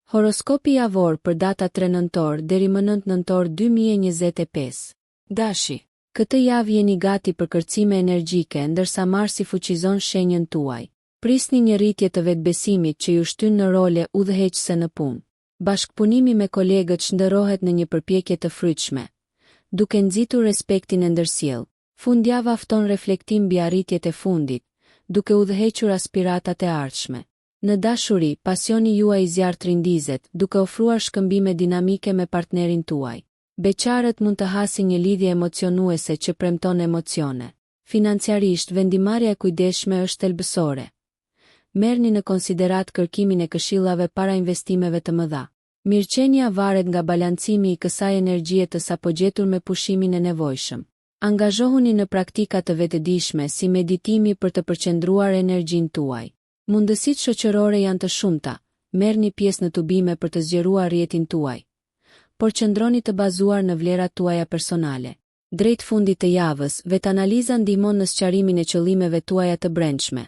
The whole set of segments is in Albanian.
Horoskopi javor për data 3 nëntor deri më 9 nëntor 2025. Dashi, këtë javë jeni gati për kërcime energjike ndërsa Marsi fuqizon shenjën tuaj. Prisni një rritje të vetbesimit që ju shtyn në role udhëheqëse në punë. Bashkëpunimi me kolegët shndërrohet në një përpjekje të frytshme, duke nxitur respektin e ndërsjellë. Fundjava fton reflektim mbi arritjet e fundit, duke udhëhequr aspiratat e ardhshme. Në dashuri, pasioni juaj zjarr trindizet, duke ofruar shkëmbime dinamike me partnerin tuaj. Beqarët mund të hasin një lidhje emocionuese që premton emocione. Financiarisht, vendimarrja e kujdesshme është thelbësore. Merrni në konsiderat kërkimin e këshillave para investimeve të mëdha. Mirëqenia varet nga balancimi i kësaj energjie të sapogjetur me pushimin e nevojshëm. Angazhohuni në praktika të vetëdijshme si meditimi për të përqendruar energjinë tuaj. Mundësitë shoqërore janë të shumta, merrni pjesë në tubime për të zgjeruar rrjetin tuaj, por qëndroni të bazuar në vlerat tuaja personale. Drejt fundit të javës, vetanaliza ndihmon në sqarimin e qëllimeve tuaja të brendshme,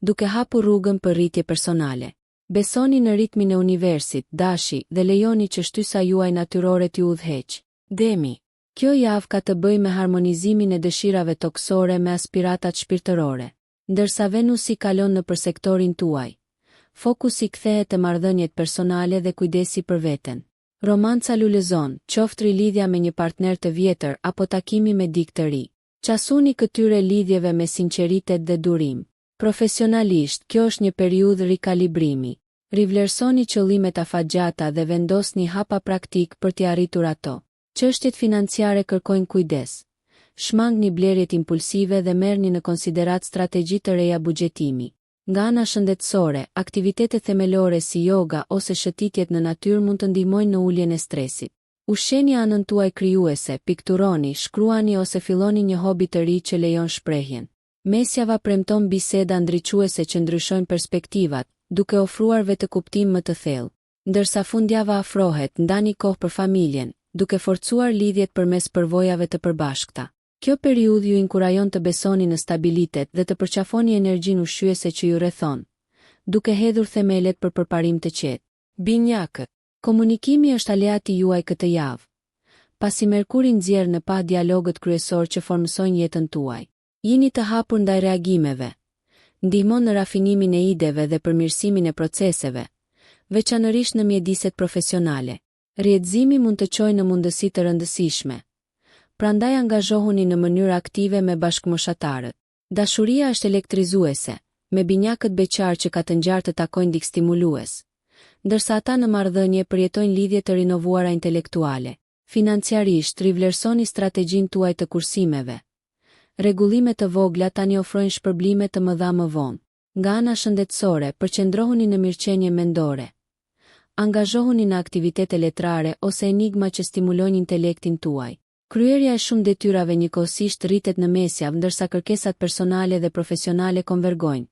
duke hapur rrugën për rritje personale. Besoni në ritmin e universit, dashi, dhe lejoni që shtysa juaj natyrore t'ju udhëheqë. Demi, kjo javë ka të bëjë me harmonizimin e dëshirave toksore me aspiratat shpirtërore. Ndërsa Venusi kalon në për sektorin tuaj, fokusi kthehet te marrëdhëniet personale dhe kujdesi për veten. Romanca lulëzon, qoftë lidhja me një partner të vjetër apo takimi me dikë të ri. Qasuni këtyre lidhjeve me sinqeritet dhe durim. Profesionalisht, kjo është një periudhë rikalibrimi. Rivlerësoni qëllimet afatgjata dhe vendosni hapa praktik për t'i arritur ato. Çështjet financiare kërkojnë kujdes. Shmangni blerjet impulsive dhe merrni në konsiderat strategji të reja buxhetimi. Nga ana shëndetësore, aktivitetet themelore si yoga ose shëtitjet në natyrë mund të ndihmojnë në uljen e stresit. Ushqeni anën tuaj krijuese, pikturoni, shkruani ose filloni një hobi të ri që lejon shprehjen. Mesjava premton biseda ndriçuese që ndryshojnë perspektivat, duke ofruar vetëkuptim më të thellë. Ndërsa fundjava afrohet, ndani kohë për familjen, duke forcuar lidhjet përmes përvojave të përbashkëta. Kjo periudhë ju inkurajon të besoni në stabilitet dhe të përqafoni energjinë ushqyese që ju rrethon, duke hedhur themelet për përparim të qetë. Binjakët, komunikimi është aleati juaj këtë javë. Pasi Merkuri nxjerr në pa dialogët kryesor që formsojnë jetën tuaj, jini të hapur ndaj reagimeve. Ndihmon në rafinimin e ideve dhe përmirësimin e proceseve, veçanërisht në mjediset profesionale. Rrjedhëzimi mund të çojë në mundësi të rëndësishme. Prandaj angazhohuni në mënyrë aktive me bashkëmoshatarët. Dashuria është elektrizuese, me binjakët beqar që ka të ngjarë të takojnë dikë stimulues, ndërsa ata në marrëdhënie përjetojnë lidhje të rinovuara intelektuale. Financiarisht, rivlerësoni strategjinë tuaj të kursimeve. Rregullime të vogla tani ofrojnë shpërblime të mëdha më vonë. Nga ana shëndetësore, përqendrohuni në mirëqenie mendore. Angazhohuni në aktivitete letrare ose enigma që stimulojnë intelektin tuaj. Kryerja e shumë detyrave njëkohësisht rritet në mesjavë ndërsa kërkesat personale dhe profesionale konvergojnë.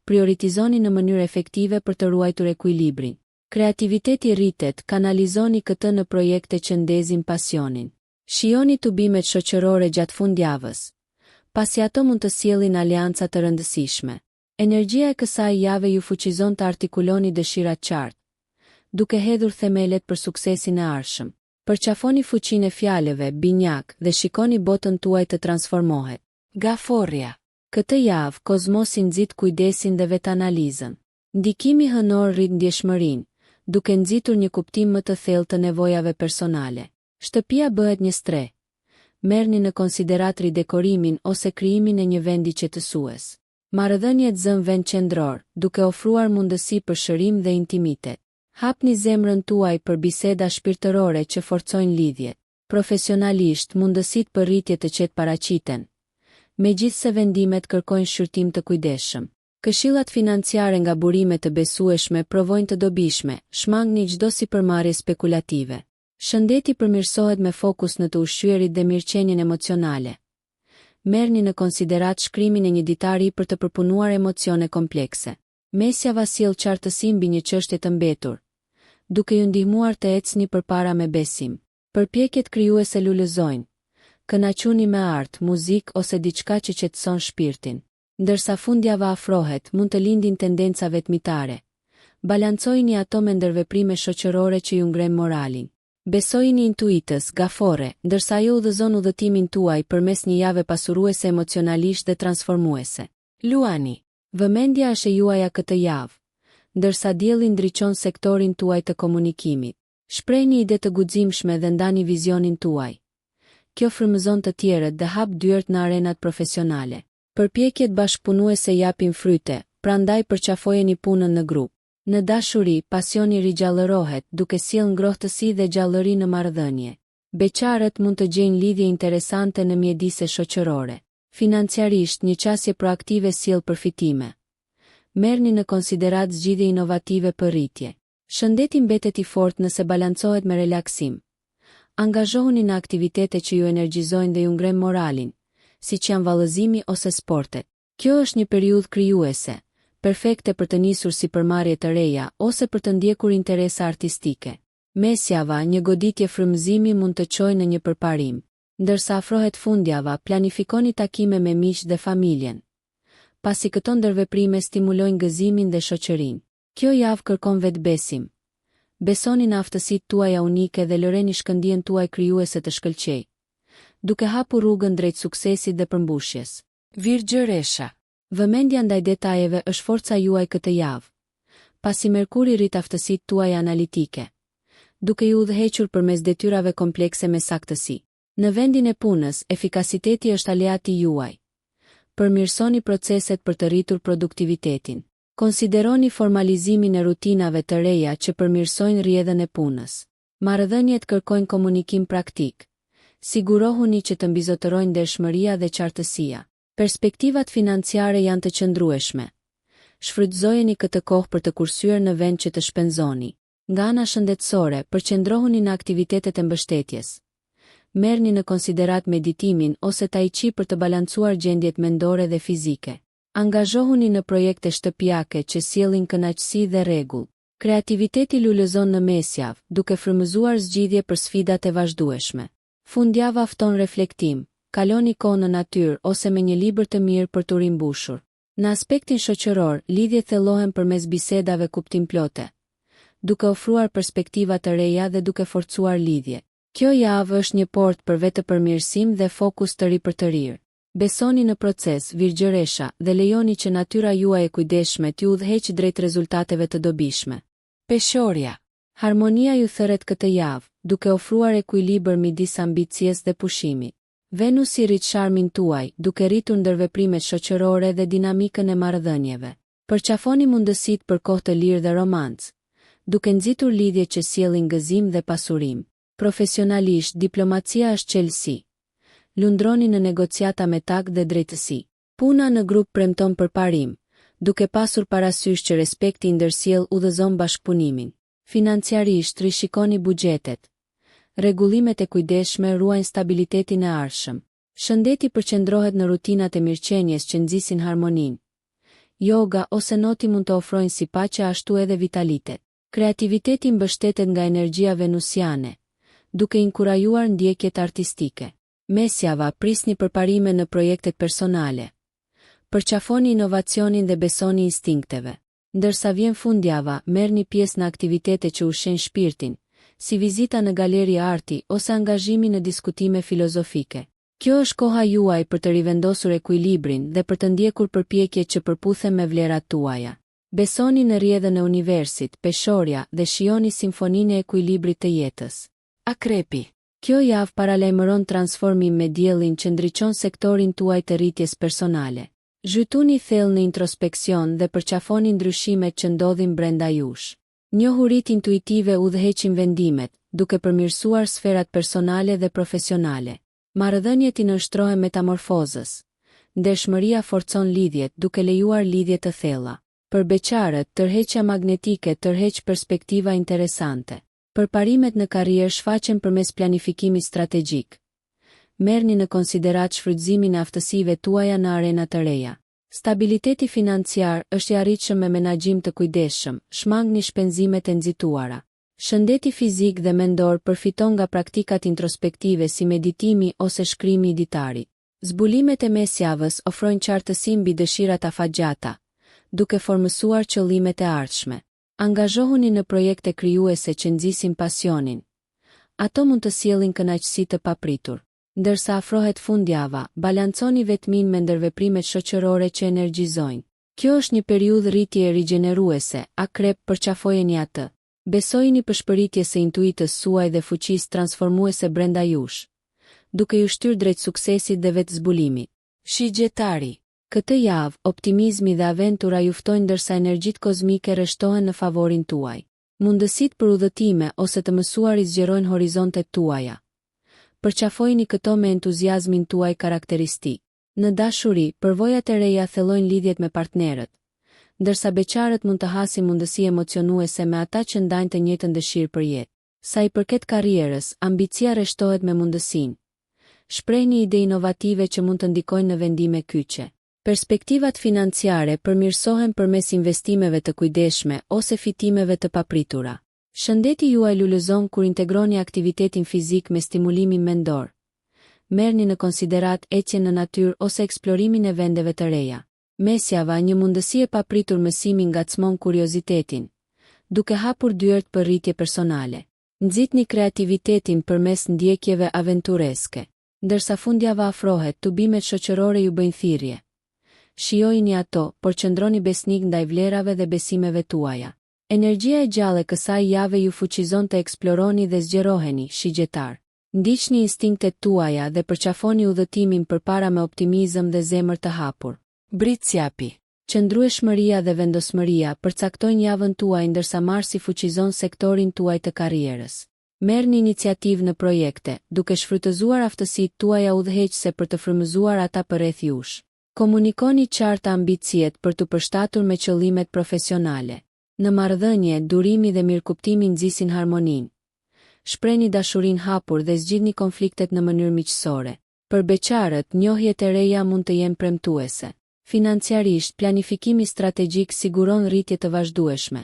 Prioritizoni në mënyrë efektive për të ruajtur ekuilibrin. Kreativiteti rritet, kanalizoni këtë në projekte që ndezin pasionin. Shijoni tubimet shoqërore gjatë fundjavës, pasi ato mund të sjellin aleanca të rëndësishme. Energjia e kësaj jave ju fuqizon të artikuloni dëshirat qartë, duke hedhur themelet për suksesin e ardhshëm. Përqafoni fuqinë e fjalëve, binjak, dhe shikoni botën tuaj të transformohet. Gaforria. Këtë javë, kozmosi nxit kujdesin dhe vetanalizën. Ndikimi hënor rrit ndjeshmërinë, duke nxitur një kuptim më të thellë të nevojave personale. Shtëpia bëhet një stre. Merrni në konsiderat ridekorimin ose krijimin e një vendi qetësues. Marrëdhëniet zën vend qendror, duke ofruar mundësi për shërim dhe intimitet. Hapni zemrën tuaj për biseda shpirtërore që forcojnë lidhjet. Profesionalisht, mundësitë për rritje të qetë paraqiten, megjithse vendimet kërkojnë shqyrtim të kujdesshëm. Këshillat financiare nga burime të besueshme provojnë të dobishme, shmangni çdo sipërmarrje spekulative. Shëndeti përmirësohet me fokus në të ushqyerit dhe mirëqenien emocionale. Merrni në konsiderat shkrimin e një ditari për të përpunuar emocione komplekse. Mesjava sjell qartësi mbi një çështje të mbetur, duke ju ndihmuar të ecni përpara me besim. Përpjekjet krijuese lulëzojnë. Kënaquni me art, muzikë ose diçka që qetëson shpirtin. Ndërsa fundjava afrohet, mund të lindin tendenca vetmitare. Balancojini ato me ndërveprime shoqërore që ju ngren moralin. Besojini intuitës, gafore, ndërsa ajo udhëzon udhëtimin tuaj përmes një jave pasuruese emocionalisht dhe transformuese. Luani. Vëmendja është e juaja këtë javë, ndërsa dielli ndriçon sektorin tuaj të komunikimit. Shprehni ide të guximshme dhe ndani vizionin tuaj. Kjo frymëzon të tjerët dhe hap dyert në arenat profesionale. Përpjekjet bashkëpunuese japin fryte, prandaj përqafojeni punën në grup. Në dashuri, pasioni rigjallërohet, duke sjellë ngrohtësi dhe gjallëri në marrëdhënie. Beqarët mund të gjejnë lidhje interesante në mjedise shoqërore. Financiarisht, një qasje proaktive sjell përfitime. Merrni në konsiderat zgjidhje inovative për rritje. Shëndeti mbetet i fortë nëse balancohet me relaksim. Angazhohuni në aktivitete që ju energjizojnë dhe ju ngren moralin, siç janë vallëzimi ose sportet. Kjo është një periudhë krijuese, perfekte për të nisur sipërmarrje të reja ose për të ndjekur interesa artistike. Mesjava, një goditje frymëzimi mund të çojë në një përparim. Ndërsa afrohet fundjava, planifikoni takime me miq dhe familjen. Pasi këto ndërveprime stimulojnë gëzimin dhe shoqërinë. Kjo javë kërkon vetbesim. Besoni në aftësitë tuaja unike dhe lëreni shkëndijën tuaj krijuese të shkëlqejë, duke hapur rrugën drejt suksesit dhe përmbushjes. Virgjëresha. Vëmendja ndaj detajeve është forca juaj këtë javë. Pasi Merkuri rrit aftësitë tuaja analitike, duke ju udhëhequr përmes detyrave komplekse me saktësi. Në vendin e punës, efikasiteti është aleati juaj. Përmirësoni proceset për të rritur produktivitetin. Konsideroni formalizimin e rutinave të reja që përmirësojnë rrjedhën e punës. Marrëdhëniet kërkojnë komunikim praktik. Sigurohuni që të mbizotërojnë ndershmëria dhe qartësia. Perspektivat financiare janë të qëndrueshme. Shfrytëzojeni këtë kohë për të kursyer në vend që të shpenzoni. Nga ana shëndetësore, përqendrohuni në aktivitetet e mbështetjes. Merrni në konsiderat meditimin ose tai chi për të balancuar gjendjet mendore dhe fizike. Angazhohuni në projekte shtëpiake që sjellin kënaqësi dhe rregull. Kreativiteti lulëzon në mesjavë, duke frymëzuar zgjidhje për sfidat e vazhdueshme. Fundjava fton reflektim. Kaloni kohë në natyrë ose me një libër të mirë për të rimbushur. Në aspektin shoqëror, lidhjet thellohen përmes bisedave kuptimplote, duke ofruar perspektiva të reja dhe duke forcuar lidhje. Kjo javë është një portë për vetëpërmirësim dhe fokus të ri për të rirë. Besoni në proces, virgjëresha, dhe lejoni që natyra juaj e kujdesshme t'ju udhëheqë drejt rezultateve të dobishme. Peshorja. Harmonia ju thërret këtë javë, duke ofruar ekuilibër midis ambicies dhe pushimit. Venusi rrit sharmin tuaj, duke rritur ndërveprimet shoqërore dhe dinamikën e marrëdhënieve. Përqafoni mundësitë për kohë të lirë dhe romancë, duke nxitur lidhje që sjellin gëzim dhe pasurim. Profesionalisht, diplomacia është çelësi. Lundroni në negociata me takt dhe drejtësi. Puna në grup premton përparim, duke pasur parasysh që respekti ndërsjell udhëzon bashkëpunimin. Financiarisht, rishikoni buxhetet. Rregullimet e kujdesshme ruajnë stabilitetin e ardhshëm. Shëndeti përqendrohet në rutinat e mirëqenies që nxisin harmoninë. Yoga ose noti mund të ofrojnë si paqe ashtu edhe vitalitet. Kreativiteti mbështetet nga energjia venusiane, duke inkurajuar ndjekjet artistike. Mesjava, prisni përparime në projektet personale. Përqafoni inovacionin dhe besoni instinkteve. Ndërsa vjen fundjava, merrni pjesë në aktivitete që ushqejnë shpirtin, si vizita në galeri arti ose angazhimi në diskutime filozofike. Kjo është koha juaj për të rivendosur ekuilibrin dhe për të ndjekur përpjekjet që përputhen me vlerat tuaja. Besoni në rrjedhën e universit, peshorja dhe shijoni simfoninë e ekuilibrit të jetës. Akrepi. Kjo javë paralajmëron transformim me diellin që ndriçon sektorin tuaj të rritjes personale. Zhytuni thellë në introspeksion dhe përqafoni ndryshimet që ndodhin brenda jush. Njohurit intuitive udhëheqin vendimet, duke përmirësuar sferat personale dhe profesionale. Marrëdhëniet i nënshtrohen metamorfozës. Ndershmëria forcon lidhjet, duke lejuar lidhje të thella. Për beqarët, tërheqja magnetike tërheq perspektiva interesante. Përparimet në karrierë shfaqen përmes planifikimit strategjik. Merrni në konsiderat shfrytëzimin e aftësive tuaja në arena të reja. Stabiliteti financiar është i arritshëm me menaxhim të kujdesshëm, shmangni shpenzimet e nxituara. Shëndeti fizik dhe mendor përfiton nga praktikat introspektive si meditimi ose shkrimi i ditarit. Zbulimet e mesjavës ofrojnë qartësi mbi dëshirat afatgjata, duke formësuar qëllimet e ardhshme. Angazhohuni në projekte krijuese që nxisin pasionin. Ato mund të sjellin kënaqësi të papritur. Ndërsa afrohet fundjava, balanconi vetmin me ndërveprimet shoqërore që energjizojnë. Kjo është një periudhë rritje rigjeneruese, akrep përqafojeni atë. Besojini përshpëritjes së intuitës suaj dhe fuqisë transformuese brenda jush, duke ju shtyrë drejt suksesit dhe vetëzbulimit. Shigjetari. Këtë javë, optimizmi dhe aventura ju ftojnë ndërsa energjitë kozmike rreshtohen në favorin tuaj. Mundësitë për udhëtime ose të mësuar i zgjerojnë horizontet tuaja. Përqafojini këto me entuziazmin tuaj karakteristik. Në dashuri, përvojat e reja thellojnë lidhjet me partnerët, ndërsa beqarët mund të hasin mundësi emocionuese me ata që ndajnë të njëjtën dëshirë për jetë. Sa i përket karrierës, ambicia rreshtohet me mundësinë. Shprehni ide inovative që mund të ndikojnë në vendime kyçe. Perspektivat financiare përmirësohen përmes investimeve të kujdesshme ose fitimeve të papritura. Shëndeti juaj lulëzon kur integroni aktivitetin fizik me stimulimin mendor. Merrni në konsiderat ecjen në natyrë ose eksplorimin e vendeve të reja. Mesjava, një mundësi e papritur mësimi ngacmon kuriozitetin, duke hapur dyert për rritje personale. Nxitni kreativitetin përmes ndjekjeve aventureske. Ndërsa fundjava afrohet, tubimet shoqërore ju bëjnë thirrje. Shijojini ato, por qëndroni besnik ndaj vlerave dhe besimeve tuaja. Energjia e gjallë e kësaj jave ju fuqizon të eksploroni dhe zgjeroheni, shigjetar. Ndiqni instinktet tuaja dhe përqafoni udhëtimin përpara me optimizëm dhe zemër të hapur. Britsjapi. Qëndrueshmëria dhe vendosmëria përcaktojnë javën tuaj ndërsa Marsi fuqizon sektorin tuaj të karrierës. Merrni iniciativë në projekte, duke shfrytëzuar aftësitë tuaja udhëheqëse për të frymëzuar ata përreth jush. Komunikoni qartë ambiciet për të përshtatur me qëllimet profesionale. Në marrëdhënie, durimi dhe mirëkuptimi nxisin harmoninë. Shprehni dashurinë hapur dhe zgjidhni konfliktet në mënyrë miqësore. Për beqarët, njohjet e reja mund të jenë premtuese. Financiarisht, planifikimi strategjik siguron rritje të vazhdueshme.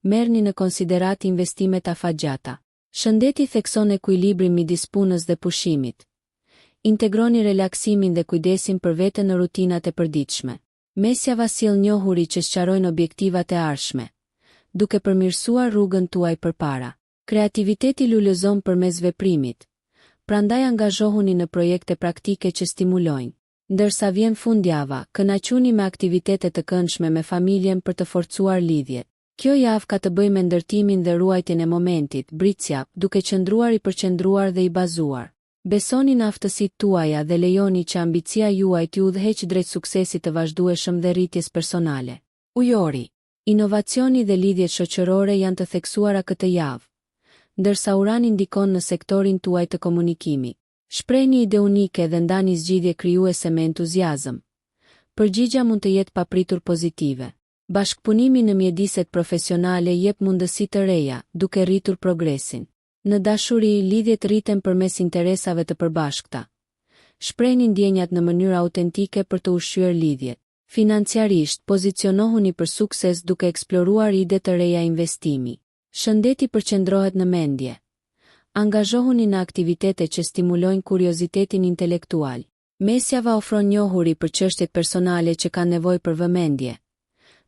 Merrni në konsiderat investimet afatgjata. Shëndeti thekson ekuilibrin midis punës dhe pushimit. Integroni relaksimin dhe kujdesin për veten në rutinat e përditshme. Mesjava sjell njohuri që sqarojnë objektivat e ardhshme, duke përmirësuar rrugën tuaj përpara. Kreativiteti lulëzon përmes veprimit, prandaj angazhohuni në projekte praktike që stimulojnë. Ndërsa vjen fundjava, kënaquni me aktivitete të këndshme me familjen për të forcuar lidhjet. Kjo javë ka të bëjë me ndërtimin dhe ruajtjen e momentit, britsjap, duke qëndruar i përqendruar dhe i bazuar. Besoni në aftësitë tuaja dhe lejoni që ambicia juaj t'ju udhëheqë drejt suksesit të vazhdueshëm dhe rritjes personale. Ujori. Inovacioni dhe lidhjet shoqërore janë të theksuara këtë javë, ndërsa Urani ndikon në sektorin tuaj të komunikimit. Shprehni ide unike dhe ndani zgjidhje krijuese me entuziazëm. Përgjigja mund të jetë papritur pozitive. Bashkëpunimi në mjediset profesionale jep mundësi të reja, duke rritur progresin. Në dashuri, lidhjet rriten përmes interesave të përbashkëta. Shprehni ndjenjat në mënyrë autentike për të ushqyer lidhjet. Financiarisht, pozicionohuni për sukses duke eksploruar ide të reja investimi. Shëndeti përqendrohet në mendje. Angazhohuni në aktivitete që stimulojnë kuriozitetin intelektual. Mesjava ofron njohuri për çështjet personale që kanë nevojë për vëmendje,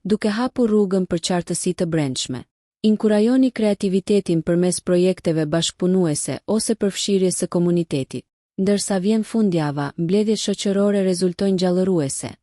duke hapur rrugën për qartësi të brendshme. Inkurajoni kreativitetin përmes projekteve bashkëpunuese ose përfshirjes së komunitetit. Ndërsa vjen fundjava, mbledhjet shoqërore rezultojnë gjallëruese,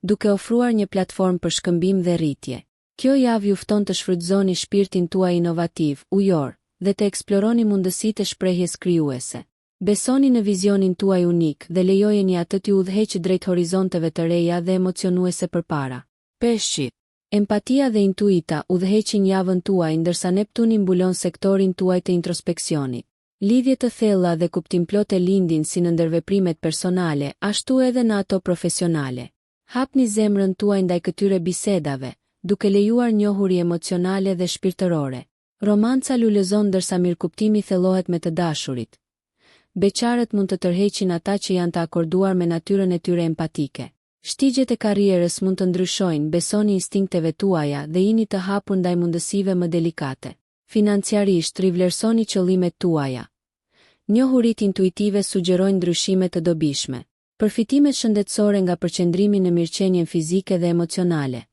duke ofruar një platformë për shkëmbim dhe rritje. Kjo javë ju fton të shfrytëzoni shpirtin tuaj inovativ, ujor, dhe të eksploroni mundësitë e shprehjes krijuese. Besoni në vizionin tuaj unik dhe lejojeni atë t'ju udhëheqë drejt horizonteve të reja dhe emocionuese përpara. Peshqit. Empatia dhe intuita udhëheqin javën tuaj ndërsa Neptuni mbulon sektorin tuaj të introspeksionit. Lidhje të thella dhe kuptimplote lindin si në ndërveprimet personale, ashtu edhe në ato profesionale. Hapni zemrën tuaj ndaj këtyre bisedave, duke lejuar njohuri emocionale dhe shpirtërore. Romanca lulëzon ndërsa mirëkuptimi thellohet me të dashurit. Beqarët mund të tërheqin ata që janë të akorduar me natyrën e tyre empatike. Shtigjet e karrierës mund të ndryshojnë, besoni instinkteve tuaja dhe jini të hapur ndaj mundësive më delikate. Financiarisht, rivlerësoni qëllimet tuaja. Njohuritë intuitive sugjerojnë ndryshime të dobishme. Përfitimet shëndetësore nga përqendrimi në mirëqenien fizike dhe emocionale.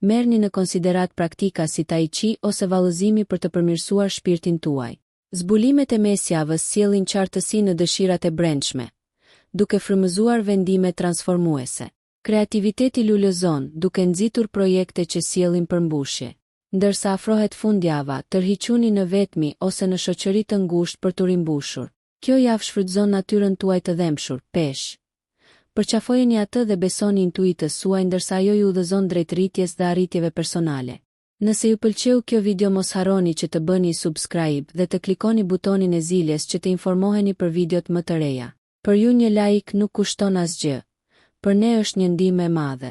Merrni në konsiderat praktika si tai chi ose vallëzimi për të përmirësuar shpirtin tuaj. Zbulimet e mesjavës sjellin qartësi në dëshirat e brendshme, duke frymëzuar vendime transformuese. Kreativiteti lulëzon, duke nxitur projekte që sjellin përmbushje. Ndërsa afrohet fundjava, tërhiquni në vetmi ose në shoqëri të ngushtë për të rimbushur. Kjo javë shfrytëzon natyrën tuaj të dhemshur, Pesh. Përqafojeni atë dhe besoni intuitës suaj ndërsa ajo ju udhëzon drejt rritjes dhe arritjeve personale. Nëse ju pëlqeu kjo video mos harroni që të bëni subscribe dhe të klikoni butonin e ziljes që të informoheni për videot më të reja. Për ju një like nuk kushton asgjë. Për ne është një ndihmë e madhe.